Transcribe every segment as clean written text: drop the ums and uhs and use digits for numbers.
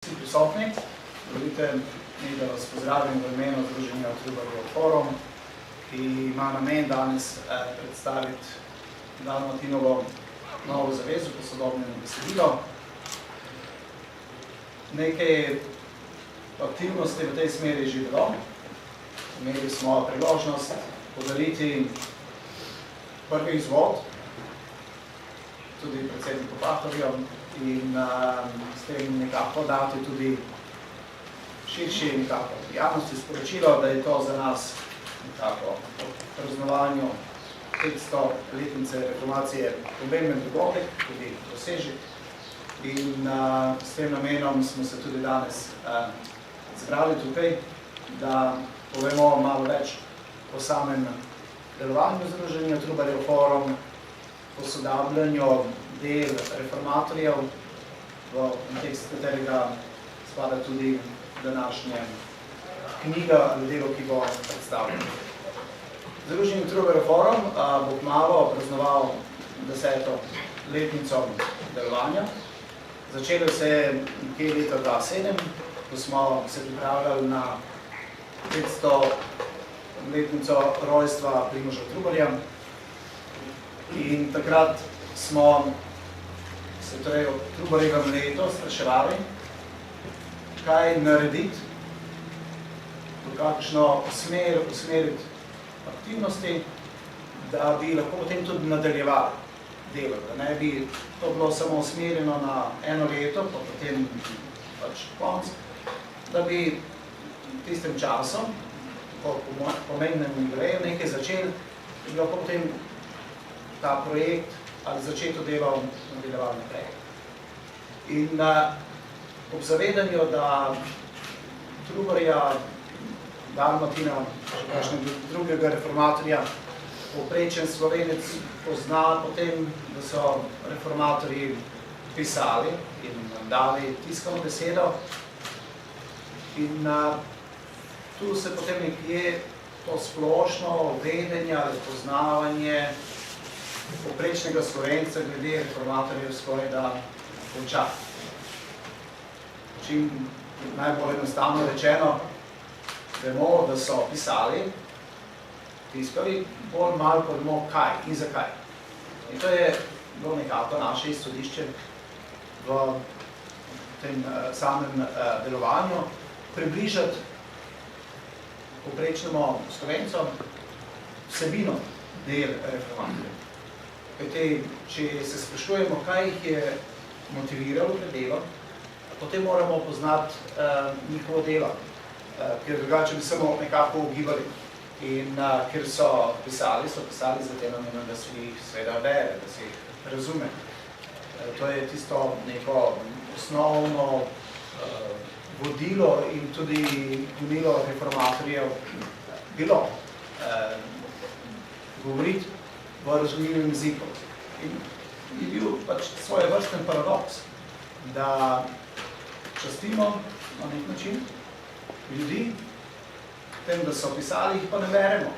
Vsi prisotni, dovolite mi, da vas pozdravim v imenu Združenja Trubarjev Forum, ki ima namen danes predstaviti Dalmatinovo novo zavezo, posodobljeno besedilo. Nekaj aktivnosti v tej smeri že bilo. Imeli smo priložnost podariti prvi izvod, tudi predsedniku Pahorju, in s tem nekako dati tudi širši nekako javnosti sporočilo, da je to za nas nekako po praznovanju 500 letnice reformacije pomemben dogodek, tudi dosežek. In s tem namenom smo se tudi danes zbrali tukaj, da povemo malo več o samem delovanju Združenja Trubarjev Forum, posodabljanju del reformatorjev, v kontekst katerega spada tudi današnja knjiga ali delo, ki bo predstavljeno. Združenje Trubarjev Forum bo kmalu praznoval 10. letnico delovanja. Začelo se je nekje leta 2007, ko smo se pripravljali na 500 letnico rojstva Primoža Trubarja. In takrat smo se torej v Trubarjevem letu spraševali, kaj narediti, v kakšno smer usmeriti aktivnosti, da bi lahko potem tudi nadaljevali delo, da ne bi to bilo samo usmerjeno na eno leto, pa potem pač konc, da bi v tistem času, po pomembnem jubileju, nekaj začeli, da bi lahko potem ta projekt ali začeto delo nadaljeval naprej. In ob zavedanju, da Trubarja, Dalmatina, še kakšnega drugega reformatorja, povprečen Slovenec pozna potem, da so reformatorji pisali in dali tiskano besedo. In tu se potem nekje to splošno vedenje ali poznavanje povprečnega Slovenca glede reformatorjev skoraj da konča. Čim najbolj enostavno rečeno, vemo, da so pisali, tiskali, bolj malo pa vemo kaj in zakaj. In to je bilo nekako naše izhodišče v tem samem delovanju, približati povprečnemu Slovencu vsebino del reformatorjev. Če se sprašujemo, kaj jih je motiviralo pri delu, potem moramo poznati njihovo delo, ker drugače bi samo nekako ugibali. In ker so pisali za te namene, da se jih seveda bere, da se jih razume. To je tisto neko osnovno vodilo in tudi gonilo reformatorjev bilo govoriti v razumljivem jeziku. In je bil pač svojevrsten paradoks, da častimo na nek način ljudi, tem, da so pisali, jih pa ne beremo.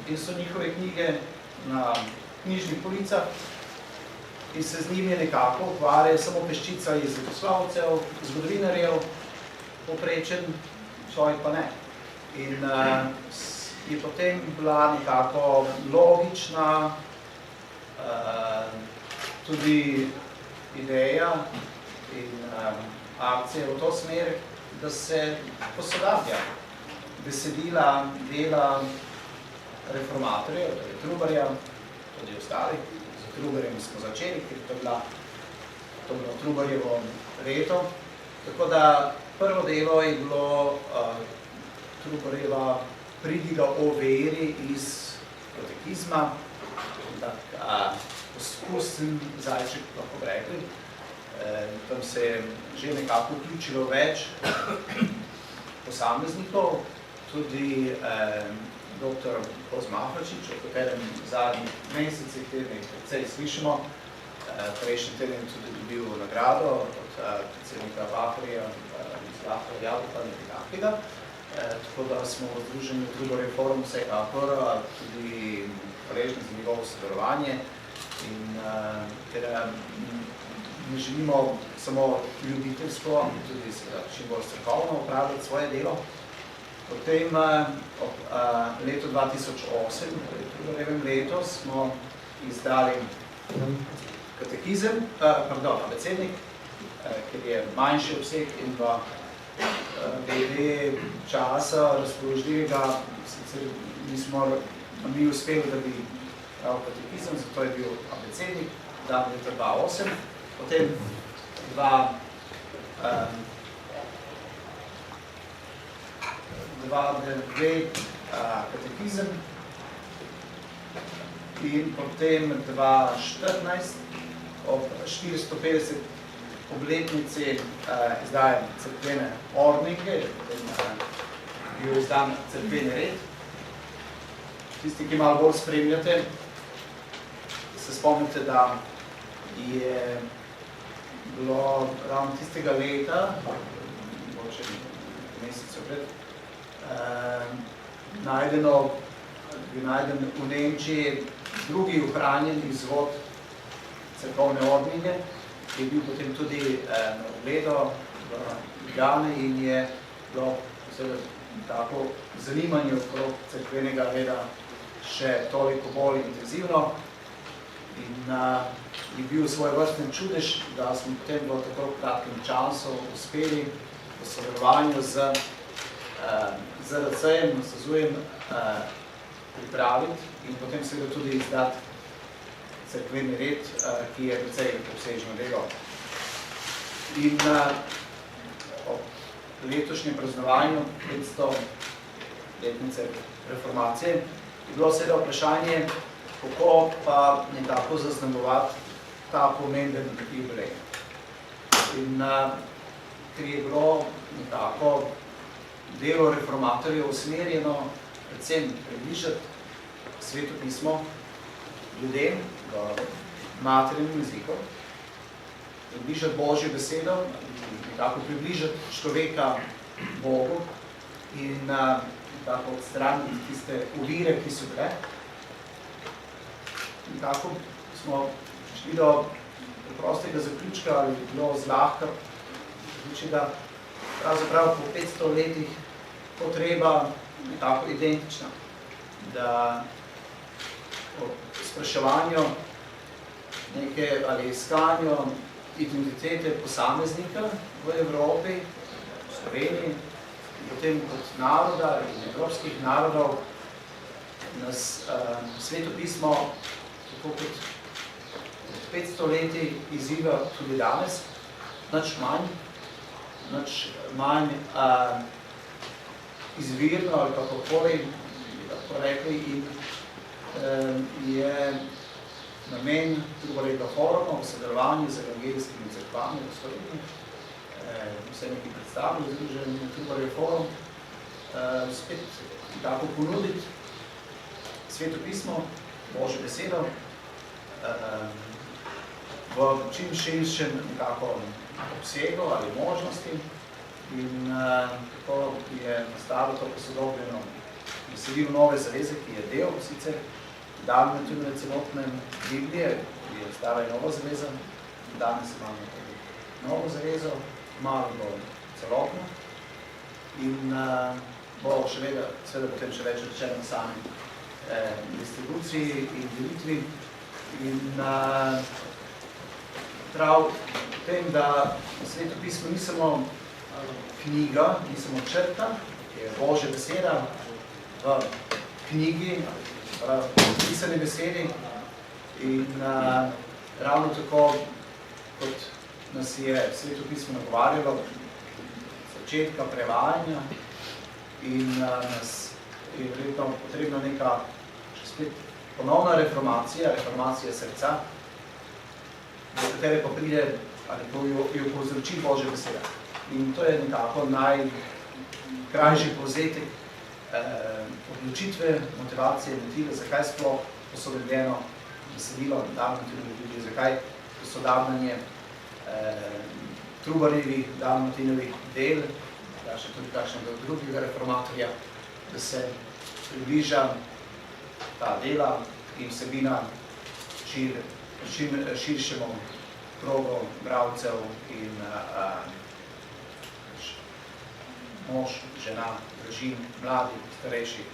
In so njihove knjige na knjižnih policah in se z njimi nekako ukvarja samo peščica jezikoslovcev, zgodovinarjev, povprečen človek pa ne. In je potem bila nekako logična tudi ideja in akcija v to smer, da se posodablja besedila dela reformatorjev, torej Trubarja, tudi ostalih. Z Trubarjem smo začeli, ker to je bilo Trubarjevo leto. Tako da prvo delo je bilo Trubarjeva pridiga o veri iz katekizma, tak poskusen zajček, lahko bi rekli. Tam se je že nekako vključilo več posameznikov, tudi dr. Kozmahačič, o katerem v zadnjih mesecih precej slišimo. Prejšnji teden tudi dobil nagrado od predsednika Pahorja, Zlatka Jabuka, nekaj takega. Tako da smo v Združenju Trubarjev Forum vsekakor tudi hvaležni za njegovo sodelovanje. In ker ne želimo samo ljubiteljsko, tudi čim bolj strokovno upravljati svoje delo. Potem leto 2008, v prvem letu, smo izdali katekizem, abecednik, ker je manjši obseg in pa glede časa razpoložljivega, sicer nismo mi uspeli, da bi prav katekizem, zato je bil abecednik, dan leta 2008, potem katekizem in potem 2014 ob 450 obletnici izdajem cerkvene ordnike, potem bil izdan cerkveni red. Tisti, ki malo bolj spremljate, se spomnite, da je bilo ravno tistega leta, mogoče mesecev pred, najden v Nemčiji drugi ohranjen izvod cerkovne ordnike, ki je bil potem tudi na ogledu v Ljubljani in je bilo tako zanimanje okrog cerkvenega reda še toliko bolj intenzivno in je bil svojevrsten čudež, da smo potem v tako kratkem času uspeli v sodelovanju z ZRC-jem, SAZU-jem pripraviti in potem seveda tudi izdati cerkveni red, ki je precej obsežno delo. In ob letošnjem praznovanju 500-letnice reformacije je bilo seveda vprašanje, kako pa nekako zaznamovati ta pomemben jubilej. In ker je bilo nekako delo reformatorjev usmerjeno predvsem približati Sveto pismo ljudem v materinem jeziku, približati Božjo besedo, nekako približati človeka Bogu in nekako odstraniti tiste ovire, ki so bile. Nekako smo šli do preprostega zaključka, ali je bilo zlahka zaključiti, da pravzaprav po 500 letih potreba nekako identična, da po spraševanju neke ali iskanju identitete posameznika v Evropi, v Sloveniji, in potem kot naroda in evropskih narodov nas Sveto pismo tako kot 500 leti izziva tudi danes, nič manj izvirno ali kakokoli, tako rekli, in je namen Trubarjevega foruma v sodelovanju z evangelijskimi cerkvami v Sloveniji, vse neki predstavili združenje Trubarjev forum, spet tako ponuditi Sveto pismo, Božjo besedo, v čim širšem nekako obsegu ali možnosti in tako je nastalo to posodobljeno besedilo Nove zaveze, ki je del sicer dalmativne celotne Biblije, ki je stara in Nova zaveza. Danes imamo tudi Novo zavezo, malo bolj celotno in bo seveda potem še več rečeno sami distribuciji in delitvi in prav v tem, da Sveto pismo ni samo knjiga, ni samo črta, ki je Božja beseda v knjigi, v pisani besedi in ravno tako, kot nas je Sveto pismo nagovarjalo začetka prevajanja in nas je verjetno potrebna neka še spet ponovna reformacija srca, do katere pa pride ali pa jo povzroči Božja beseda. In to je nekako najkrajši povzetek odločitve, motivacije, motive, zakaj sploh posodobljeno besedilo, dalmativne Biblije, zakaj posodabljanje Trubarjevih, dalmatinovih del, še tudi kakšnega drugega reformatorja, da se približa ta dela in vsebina širšemu krogo bralcev in mož, žena, družin, mladi, starejši.